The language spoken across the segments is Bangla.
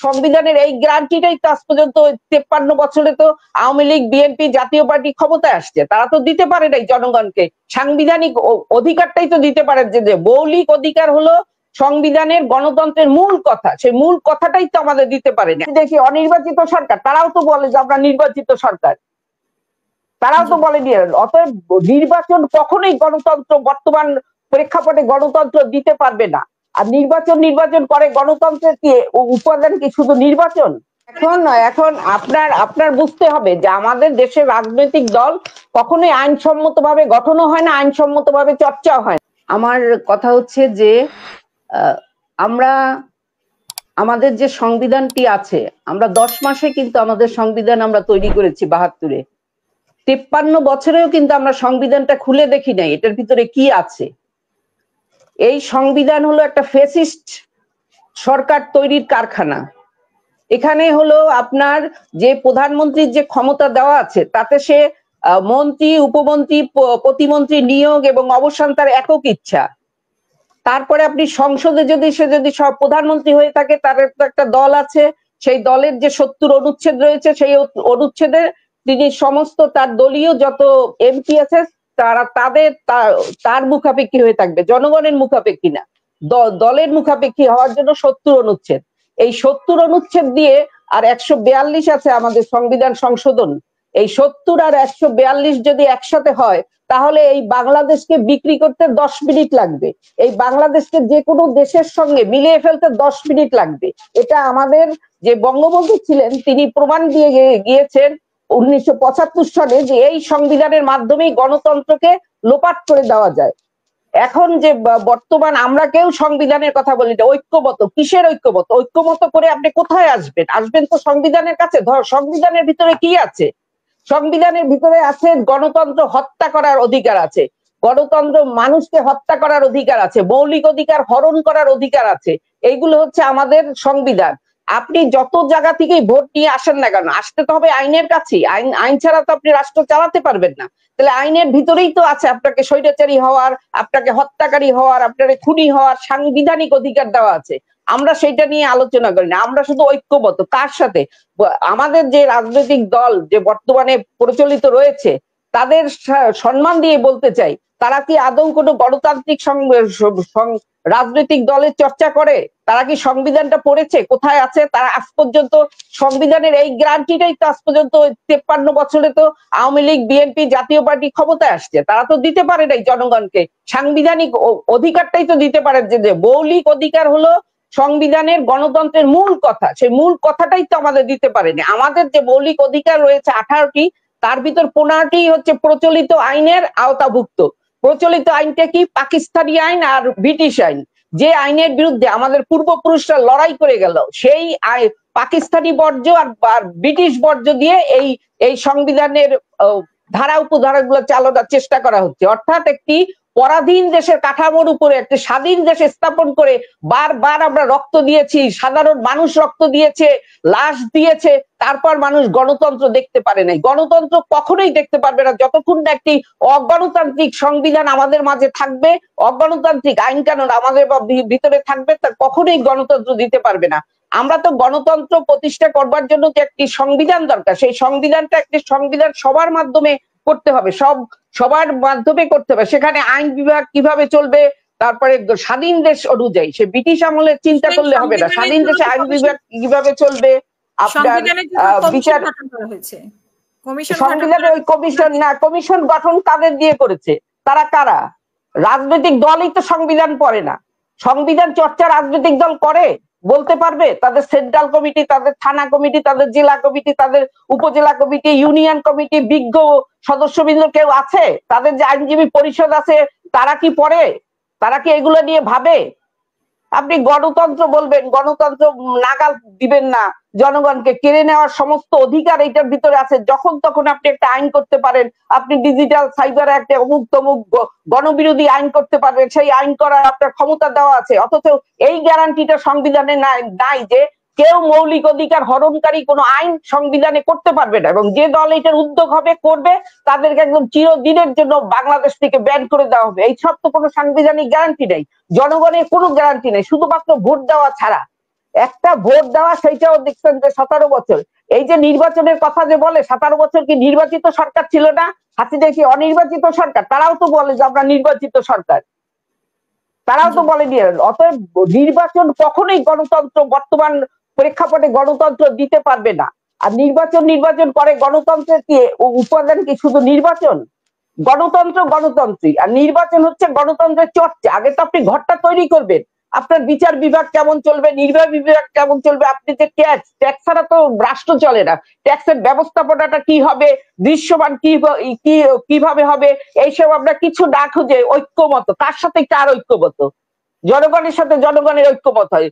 সংবিধানের এই গ্যারান্টিটাই তো আজ পর্যন্ত 53 বছরে তো আওয়ামী লীগ বিএনপি জাতীয় পার্টি ক্ষমতায় আসছে, তারা তো দিতে পারে নাই জনগণকে। সাংবিধানিক অধিকারটাই তো দিতে পারে, যে মৌলিক অধিকার হলো সংবিধানের গণতন্ত্রের মূল কথা, সেই মূল কথাটাই তো আমাদের দিতে পারে না। দেখি অনির্বাচিত সরকার, তারাও তো বলে যে আমরা নির্বাচিত সরকার, তারাও তো বলে দিয়ে। অতএব নির্বাচন কখনোই গণতন্ত্র বর্তমান প্রেক্ষাপটে গণতন্ত্র দিতে পারবে না। আর নির্বাচন করে গণতন্ত্রের কি উপাদান কি শুধু নির্বাচন? এখন আপনার বুঝতে হবে যে আমাদের দেশের রাজনৈতিক দল কখনোই আইনসম্মত ভাবে গঠনও হয় না, আইনসম্মত ভাবে চর্চাও হয় না। আমার কথা হচ্ছে যে আমরা আমাদের যে সংবিধানটি আছে, আমরা 10 মাসে কিন্তু আমাদের সংবিধান আমরা তৈরি করেছি 72-এ। 53 বছরেও কিন্তু আমরা সংবিধানটা খুলে দেখি নাই এটার ভিতরে কি আছে। এই সংবিধান হলো একটা ফ্যাসিস্ট সরকার তৈরির কারখানা। এখানে হলো আপনার যে প্রধানমন্ত্রীর যে ক্ষমতা দেওয়া আছে, তাতে সে মন্ত্রী, উপমন্ত্রী, প্রতিমন্ত্রী নিয়োগ এবং অবসান তার একক ইচ্ছা। তারপরে আপনি সংসদে যদি সব প্রধানমন্ত্রী হয়ে থাকে, তার একটা দল আছে, সেই দলের যে 70 অনুচ্ছেদ রয়েছে, সেই অনুচ্ছেদে তিনি সমস্ত তার দলীয় যত এমপি আছে তার মুখাপেক্ষী হয়ে থাকবে, জনগণের মুখাপেক্ষী না। দলের মুখাপেক্ষী হওয়ার জন্য 70 অনুচ্ছেদ। এই 70 অনুচ্ছেদ দিয়ে আর 142 আছে আমাদের সংবিধান সংশোধন। এই 70 আর 142 যদি একসাথে হয়, তাহলে এই বাংলাদেশকে বিক্রি করতে 10 মিনিট লাগবে। এই বাংলাদেশকে যে কোনো দেশের সঙ্গে মিলিয়ে ফেলতে 10 মিনিট লাগবে। এটা আমাদের যে বঙ্গবন্ধু ছিলেন, তিনি প্রমাণ দিয়ে গিয়েছেন 1975 সালে যে এই সংবিধানের মাধ্যমেই গণতন্ত্রকে লোপাট করে দেওয়া যায়। এখন যে বর্তমান আমরা কেউ সংবিধানের কথা বলি না, ঐক্যমত কিসের ঐক্যমত? ঐক্যমত করে আপনি কোথায় আসবেন তো সংবিধানের কাছে। সংবিধানের ভিতরে কি আছে? সংবিধানের ভিতরে আছে গণতন্ত্র হত্যা করার অধিকার আছে, গণতন্ত্র মানুষকে হত্যা করার অধিকার আছে, মৌলিক অধিকার হরণ করার অধিকার আছে। এইগুলো হচ্ছে আমাদের সংবিধান। আপনি যত জায়গা থেকেই ভোট নিয়ে আসেন না কেন, আসতে তো হবে আইনের কাছে। আইন ছাড়া তো আপনি রাষ্ট্র চালাতে পারবেন না। তাহলে আইনের ভিতরেই তো আছে আপনাকে স্বৈরাচারী হওয়ার, আপনাকে হত্যাকারী হওয়ার, আপনাকে খুনি হওয়ার সাংবিধানিক অধিকার দেওয়া আছে। আমরা সেটা নিয়ে আলোচনা করি না, আমরা শুধু ঐক্যবদ্ধ। কার সাথে? আমাদের যে রাজনৈতিক দল যে বর্তমানে প্রচলিত রয়েছে, তাদের সম্মান দিয়ে বলতে চাই, তারা কি আদৌ কোনো গণতান্ত্রিক রাজনৈতিক দলের চর্চা করে? তারা কি সংবিধানটা পড়েছে? কোথায় আছে তারা? আজ পর্যন্ত সংবিধানের এই গ্যারান্টিটাই তো আজ পর্যন্ত 53 বছরে তো আওয়ামী লীগ বিএনপি জাতীয় পার্টি ক্ষমতায় আসছে, তারা তো দিতে পারে নাই জনগণকে। সাংবিধানিক অধিকারটাই তো দিতে পারে, যে মৌলিক অধিকার হলো সংবিধানের গণতন্ত্রের মূল কথা, সেই মূল কথাটাই তো আমাদের দিতে পারেনি। আমাদের যে মৌলিক অধিকার রয়েছে 18টি, তার ভিতর 15টি হচ্ছে প্রচলিত আইনের আওতাভুক্ত। প্রচলিত আইনটা কি? পাকিস্তানি আইন আর ব্রিটিশ আইন। যে আইনের বিরুদ্ধে আমাদের পূর্বপুরুষরা লড়াই করে গেল, সেই পাকিস্তানি বর্জ্য আর ব্রিটিশ বর্জ্য দিয়ে এই সংবিধানের ধারা উপধারাগুলো চালানোর চেষ্টা করা হচ্ছে। অর্থাৎ একটি পরাধীন দেশের কাঠামোর উপরে একটি স্বাধীন দেশ স্থাপন করে বারবার আমরা রক্ত দিয়েছি, সাধারণ মানুষ রক্ত দিয়েছে, লাশ দিয়েছে, তারপর মানুষ গণতন্ত্র দেখতে পারে নাই। গণতন্ত্র কখনোই দেখতে পারবে না যতক্ষণ না একটি অগণতান্ত্রিক সংবিধান আমাদের মাঝে থাকবে, অগণতান্ত্রিক আইন কানুন আমাদের ভিতরে থাকবে, তা কখনোই গণতন্ত্র দিতে পারবে না। আমরা তো গণতন্ত্র প্রতিষ্ঠা করবার জন্য যে একটি সংবিধান দরকার, সেই সংবিধানটা একটি সংবিধান সবার মাধ্যমে করতে হবে, সবার মাধ্যমে করতে হবে। সেখানে আইন বিভাগ কিভাবে চলবে, তারপরে স্বাধীন দেশ অনুযায়ী, সে ব্রিটিশ আমলের চিন্তা করলে হবে না। স্বাধীন দেশে আইন বিভাগ কিভাবে চলবে, আপনার বিচার সংবিধানে ওই কমিশন না, কমিশন গঠন কাদের দিয়ে করেছে? তারা কারা? রাজনৈতিক দলই তো সংবিধান পড়ে না। সংবিধান চর্চা রাজনৈতিক দল করে বলতে পারবে? তাদের সেন্ট্রাল কমিটি, তাদের থানা কমিটি, তাদের জেলা কমিটি, তাদের উপজেলা কমিটি, ইউনিয়ন কমিটি, বিজ্ঞ সদস্যবৃন্দ কেউ আছে? তাদের যে আইনজীবী পরিষদ আছে, তারা কি পড়ে? তারা কি এগুলো নিয়ে ভাবে? আপনি গণতন্ত্র বলবেন, গণতন্ত্র নাগাল দিবেন না, জনগণকে কেড়ে নেওয়ার সমস্ত অধিকার এইটার ভিতরে আছে। যখন তখন আপনি একটা আইন করতে পারেন, আপনি ডিজিটাল সাইবার একটা অমুক তমুক গণবিরোধী আইন করতে পারবেন, সেই আইন করার আপনার ক্ষমতা দেওয়া আছে। অথচ এই গ্যারান্টিটা সংবিধানে নাই যে কেউ মৌলিক অধিকার হরণকারী কোনো আইন সংবিধানে করতে পারবে না, এবং যে দল এটার উদ্যোগ হবে করবে, তাদেরকে একদম চিরদিনের জন্য বাংলাদেশ থেকে ব্যান করে দেওয়া হবে। এই সব তো কোনো সাংবিধানিক গ্যারান্টি নেই, জনগণের কোনো গ্যারান্টি নেই, শুধুমাত্র ভোট দেওয়া ছাড়া। একটা ভোট দেওয়া, সেইটাও দেখছেন যে 17 বছর। এই যে নির্বাচনের কথা যে বলে 17 বছর কি নির্বাচিত সরকার ছিল না? হাসিনা কি অনির্বাচিত সরকার? তারাও তো বলে যে আমরা নির্বাচিত সরকার, তারাও তো বলে দিয়ে। অতএব নির্বাচন কখনোই গণতন্ত্র বর্তমান প্রেক্ষাপটে গণতন্ত্র দিতে পারবে না। আর নির্বাচন করে গণতন্ত্রের কি উপাদান কি শুধু নির্বাচন? গণতন্ত্র গণতন্ত্রী, আর নির্বাচন হচ্ছে গণতন্ত্রের চর্চা। আগে তো আপনি ঘরটা তৈরি করবেন, আপনার বিচার বিভাগ কেমন চলবে, নির্বাহী বিভাগ কেমন চলবে, আপনি যে ট্যাক্স ছাড়া তো রাষ্ট্র চলে না, ট্যাক্সের ব্যবস্থাপনাটা কি হবে, দৃশ্যমান কিভাবে হবে, এইসব আমরা কিছু না খুঁজে ঐক্যমত, কার সাথে কার ঐক্যমত, জনগণের সাথে জনগণের ঐক্যমত হয়,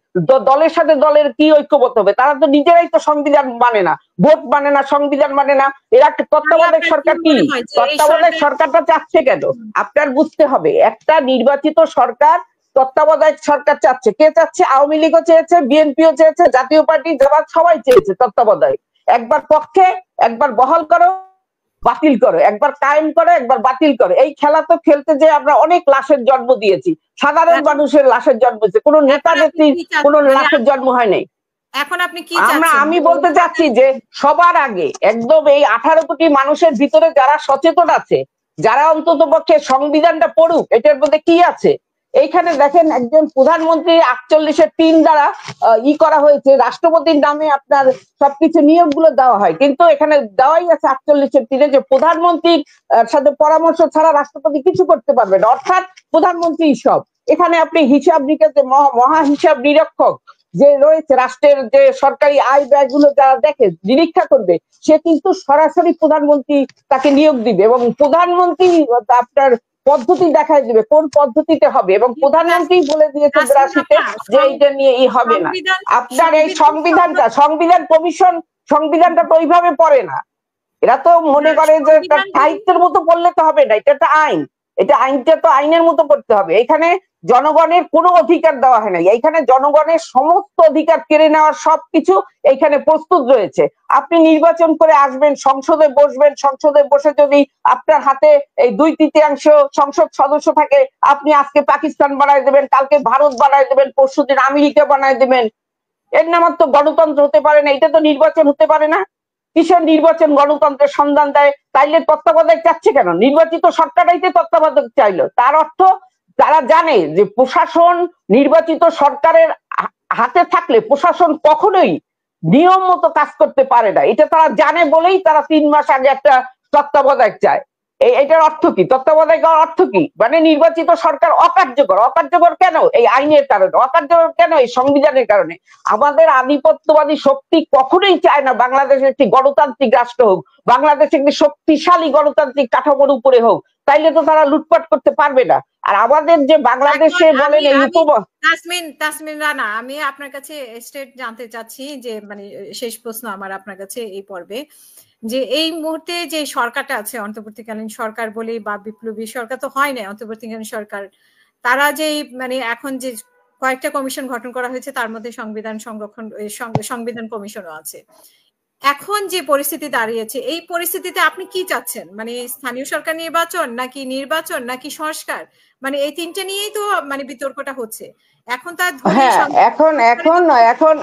দলের সাথে দলের কি ঐক্যমত হবে? তারা তো নিজেরাই তো সংবিধান মানে না, ভোট মানে না, সংবিধান মানে না। এরা তত্ত্বাবধায়ক সরকার কি? তত্ত্বাবধায়ক সরকারটা চাচ্ছে কেন? আপনার বুঝতে হবে, একটা নির্বাচিত সরকার তত্ত্বাবধায়ক সরকার চাচ্ছে। কে চাচ্ছে? আওয়ামী লীগও চেয়েছে, বিএনপিও চেয়েছে, জাতীয় পার্টি, জামাত সবাই চেয়েছে তত্ত্বাবধায়ক। একবার পক্ষে, একবার বহাল করো, বাতিল করো, একবার কায়েম করো, একবার বাতিল করো। এই খেলা তো খেলতে যে আমরা অনেক লাশের জন্ম দিয়েছি, সাধারণ মানুষের লাশের জন্ম হয়েছে, কোন নেতা নেত্রীর কোন লাশের জন্ম হয় নাই। এখন আপনি কি আমি বলতে চাচ্ছি যে সবার আগে একদম এই 18 কোটি মানুষের ভিতরে যারা সচেতন আছে, যারা অন্তত পক্ষে সংবিধানটা পড়ুক, এটার মধ্যে কি আছে। এইখানে দেখেন একজন প্রধানমন্ত্রী 48(3) দ্বারা করা হয়েছে, রাষ্ট্রপতির নামে আপনার সবকিছু নিয়োগগুলো দেওয়া হয়, কিন্তু এখানে দেওয়াই আছে 48(3) যে প্রধানমন্ত্রীর সাথে পরামর্শ ছাড়া রাষ্ট্রপতি কিছু করতে পারবে না, অর্থাৎ প্রধানমন্ত্রী সব। এখানে আপনি হিসাব নিকাশে মহা হিসাব নিরীক্ষক যে রয়েছে, রাষ্ট্রের যে সরকারি আয় ব্যয়গুলো যারা দেখে নিরীক্ষা করবে, সে কিন্তু সরাসরি প্রধানমন্ত্রী তাকে নিয়োগ দিবে, এবং প্রধানমন্ত্রী আপনার পদ্ধতি দেখায় দিবে কোন পদ্ধতিতে হবে, এবং প্রধানমন্ত্রী বলে দিয়েছে 82-তে যে এইটা নিয়ে হবে না। আপনার এই সংবিধান কমিশন, সংবিধানটা তো ওইভাবে পড়ে না। এরা তো মনে করে যে সাহিত্যের মতো পড়লে তো হবে না, এটা একটা আইন, এটা আইনটা তো আইনের মতো করতে হবে। এখানে জনগণের কোনো অধিকার দেওয়া হয় না, এইখানে জনগণের সমস্ত অধিকার কেড়ে নেওয়ার সবকিছু এইখানে প্রস্তুত রয়েছে। আপনি নির্বাচন করে আসবেন, সংসদে বসবেন, সংসদে বসে যদি আপনার হাতে এই 2/3 সংসদ সদস্য থাকে, আপনি আজকে পাকিস্তান বানায় দেবেন, কালকে ভারত বানায় দেবেন, পরশুদিন আমেরিকা বানায় দেবেন। এর নাম তো গণতন্ত্র হতে পারে না, এটা তো নির্বাচন হতে পারে না। কিসের নির্বাচন গণতন্ত্রের সন্ধান দেয়? তাইলে তত্ত্বাবধায়ক চাচ্ছে কেন? নির্বাচিত সরকারটাই তো তত্ত্বাবধায়ক চাইলো। তার অর্থ তারা জানে যে প্রশাসন নির্বাচিত সরকারের হাতে থাকলে প্রশাসন কখনোই নিয়ম মতো কাজ করতে পারে না, এটা তারা জানে বলেই তারা 3 মাস আগে একটা তত্ত্বাবধায়ক চায়। এটার অর্থ কি? তত্ত্বাবধায়ক অর্থ কি? মানে নির্বাচিত সরকার অকার্যকর। অকার্যকর কেন? এই আইনের কারণে। অকার্যকর কেন? এই সংবিধানের কারণে। আমাদের আধিপত্যবাদী শক্তি কখনোই চায় না বাংলাদেশ একটি গণতান্ত্রিক রাষ্ট্র হোক, বাংলাদেশ একটি শক্তিশালী গণতান্ত্রিক কাঠামোর উপরে হোক, তাইলে তো তারা লুটপাট করতে পারবে না। আর আমাদের যে বাংলাদেশে বলেন এই তাসমিন রানা, আমি আপনার কাছে স্টেট জানতে চাচ্ছি যে মানে শেষ প্রশ্ন আমার আপনার কাছে এই পর্বে, যে এই মুহূর্তে যে সরকারটা আছে অন্তর্বর্তীকালীন সরকার বলি বা বিপ্লবী সরকার তো হয় না, অন্তর্বর্তীকালীন সরকার, তারা যে মানে এখন যে কয়েকটা কমিশন গঠন করা হয়েছে তার মধ্যে সংবিধান সংরক্ষণ সংবিধান কমিশনও আছে। এখন যে পরিস্থিতি দাঁড়িয়েছে, এই পরিস্থিতিতে আপনি কি চাচ্ছেন? মানে স্থানীয় সরকার নির্বাচন নাকি সংস্কার, মানে এই তিনটে নিয়েই তো মানে বিতর্কটা হচ্ছে এখন। তার এখন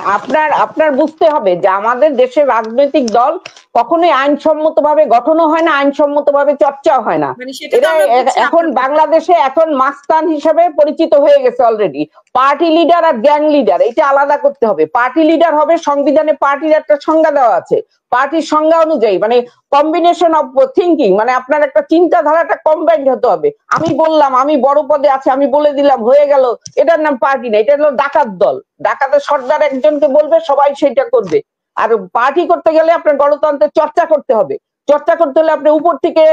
আপনার বুঝতে হবে যে আমাদের দেশের রাজনৈতিক দল কখনোই আইনসম্মত ভাবে গঠনও হয় না, আইনসম্মত ভাবে চর্চাও হয় না। এরা এখন বাংলাদেশে এখন মাস্তান হিসেবে পরিচিত হয়ে গেছে অলরেডি। পার্টি লিডার আর গ্যাং লিডার এটা আলাদা করতে হবে। পার্টি লিডার হবে, সংবিধানে পার্টির একটা সংজ্ঞা দেওয়া আছে, পার্টির সংজ্ঞা অনুযায়ী মানে কম্বিনেশন অফ থিঙ্কিং, মানে আপনার একটা চিন্তাধারাটা কম্বাইন্ড হতে হবে। আমি বললাম আমি বড় পদে আছি, আমি বলে দিলাম হয়ে গেল, এটার নাম পার্টি না, এটা হলো ডাকাত দল। ডাকাতের সর্দার একজনকে বলবে, সবাই সেটা করবে। আর পার্টি করতে গেলে আপনার গণতন্ত্রের চর্চা করতে হবে। চর্চা করতে হলে আপনি উপর থেকে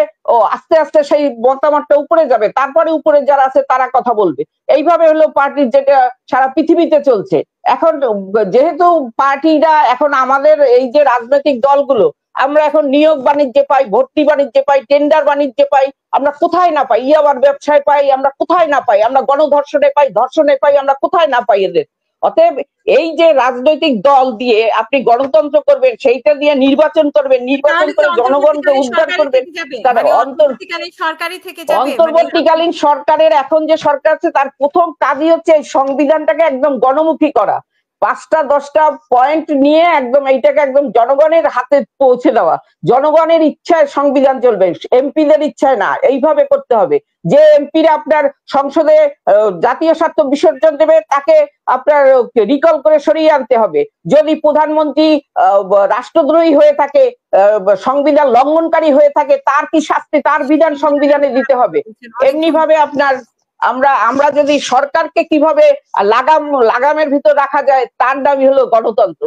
আস্তে আস্তে সেই মতামতটা উপরে যাবে, তারপরে উপরে যারা আছে তারা কথা বলবে। এইভাবে হলো পার্টির যেটা সারা পৃথিবীতে চলছে। এখন যেহেতু পার্টিরা এখন আমাদের এই যে রাজনৈতিক দলগুলো, আমরা এখন নিয়োগ বাণিজ্যে পাই, ভর্তি বাণিজ্যে পাই, টেন্ডার বাণিজ্যে পাই, আমরা কোথায় না পাই, ইয়াবার ব্যবসায় পাই, আমরা কোথায় না পাই, আমরা গণধর্ষণে পাই, ধর্ষণে পাই, আমরা কোথায় না পাই এদের। অতএব এই যে রাজনৈতিক দল দিয়ে আপনি গণতন্ত্র করবেন, সেইটা দিয়ে নির্বাচন করবেন, নির্বাচন করে জনগণকে উদ্ধার করবেন, তার অন্তর্বর্তীকালীন সরকারের এখন যে সরকার আছে তার প্রথম কাজই হচ্ছে এই সংবিধানটাকে একদম গণমুখী করা। 5টা 10টা পয়েন্ট নিয়ে একদম এইটাকে একদম জনগণের হাতে পৌঁছে দেওয়া, জনগণের ইচ্ছায় সংবিধান চলবে, এমপিদের ইচ্ছায় না, এইভাবে করতে হবে। যে এমপিরা আপনার সংসদে জাতীয় স্বার্থ বিসর্জন দেবে তাকে আপনার রিকল করে সরিয়ে আনতে হবে। যদি প্রধানমন্ত্রী রাষ্ট্রদ্রোহী হয়ে থাকে, সংবিধান লঙ্ঘনকারী হয়ে থাকে, তার কি শাস্তি, তার বিধান সংবিধানে দিতে হবে। এমনি ভাবে আপনার আমরা যদি সরকারকে কিভাবে লাগামের ভিতর রাখা যায় তার দাবি হলো গণতন্ত্র,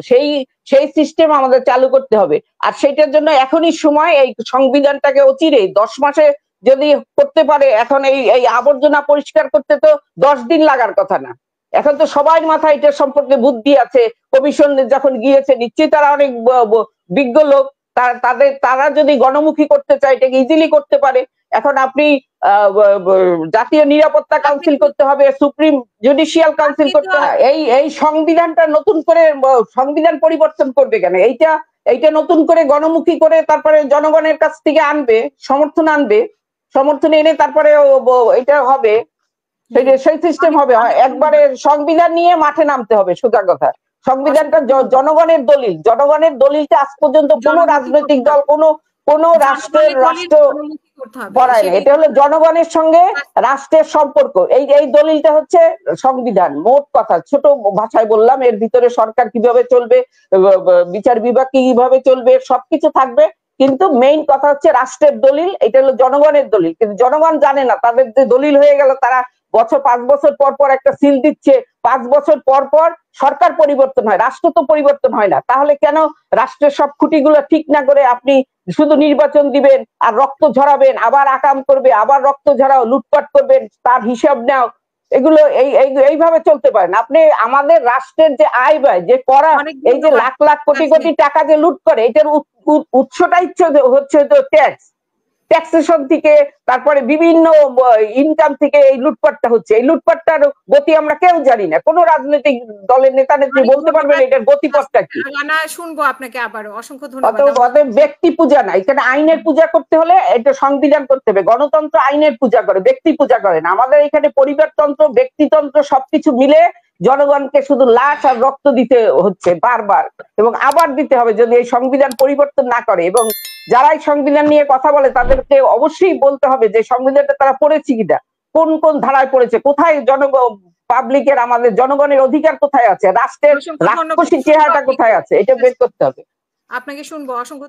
সেই সিস্টেম আমাদের চালু করতে হবে। আর সেইটার জন্য এখনই সময়, এই সংবিধানটাকে অচিরেই 10 মাসে যদি করতে পারে, এখন এই আবর্জনা পরিষ্কার করতে তো 10 দিন লাগার কথা না। এখন তো সবার মাথায় এটা সম্পর্কে বুদ্ধি আছে, কমিশন যখন গিয়েছে নিশ্চয়ই তারা অনেক বিজ্ঞ লোক, তারা যদি গণমুখী করতে চায় এটাকে ইজিলি করতে পারে। এখন আপনি জাতীয় নিরাপত্তা কাউন্সিল করতে হবে, সুপ্রিম জুডিশিয়াল কাউন্সিল করতে হবে। এই সংবিধানটা নতুন করে সংবিধান পরিবর্তন করবে কেন? এইটা নতুন করে গণমুখী করে তারপরে জনগণের কাছ থেকে সমর্থন এনে তারপরে এটা হবে, সেই সিস্টেম হবে। একবারে সংবিধান নিয়ে মাঠে নামতে হবে, সোজা কথা। সংবিধানটা জনগণের দলিলটা আজ পর্যন্ত কোনো রাজনৈতিক দল কোন রাষ্ট্র করায় না। এটা হলো জনগণের সঙ্গে রাষ্ট্রের সম্পর্ক। এই দলিলটা হচ্ছে সংবিধান। মোট কথা ছোট ভাষায় বললাম, এর ভিতরে সরকার কিভাবে চলবে, বিচার বিভাগ কিভাবে চলবে, সবকিছু থাকবে, কিন্তু মেইন কথা হচ্ছে রাষ্ট্রের দলিল, এটা হলো জনগণের দলিল। কিন্তু জনগণ জানে না, তাদের যে দলিল হয়ে গেল, তারা 5 বছর পর পর একটা সিল দিচ্ছে, 5 বছর পর পর সরকার পরিবর্তন হয়, রাষ্ট্র তো পরিবর্তন হয় না। তাহলে কেন রাষ্ট্রের সব খুঁটিগুলো ঠিক না করে আপনি শুধু নির্বাচন দিবেন আর রক্ত ঝরাবেন, আবার আকাম করবে, আবার রক্ত ঝরাও, লুটপাট করবেন, তার হিসাব নাও, এগুলো এইভাবে চলতে পারে না। আপনি আমাদের রাষ্ট্রের যে আয় ব্যয় যে করা, এই যে লাখ লাখ কোটি কোটি টাকা যে লুট করে, এটার উৎসটাই হচ্ছে ট্যাক্সেশন থেকে, তারপরে বিভিন্ন ইনকাম থেকে এই লুটপাটটা হচ্ছে। এই লুটপাটটার গতি আমরা কেউ জানি না, কোন রাজনৈতিক দলের নেতা নেত্রী বলতে পারবেন এটার গতিপথটা কি। শুনবো আপনাকে আবারও অসংখ্য ধন্যবাদ। অতএব ব্যক্তি পূজা না, এখানে আইনের পূজা করতে হলে এটা সংবিধান করতে হবে। গণতন্ত্র আইনের পূজা করে, ব্যক্তি পূজা করে না। আমাদের এখানে পরিবারতন্ত্র, ব্যক্তিতন্ত্র সবকিছু মিলে জনগণকে শুধু লাশ আর রক্ত দিতে হচ্ছে বারবার, এবং আবার দিতে হবে যদি এই সংবিধান পরিবর্তন না করে। এবং যারা এই সংবিধান নিয়ে কথা বলে তাদেরকে অবশ্যই বলতে হবে যে সংবিধানটা তারা পড়েছে কিনা, কোন কোন ধারায় পড়েছে, কোথায় পাবলিকের, আমাদের জনগণের অধিকার কোথায় আছে, রাষ্ট্রের রাক্ষসী চেহারাটা কোথায় আছে, এটা বের করতে হবে। আপনাকে শুনবো। অসংখ্য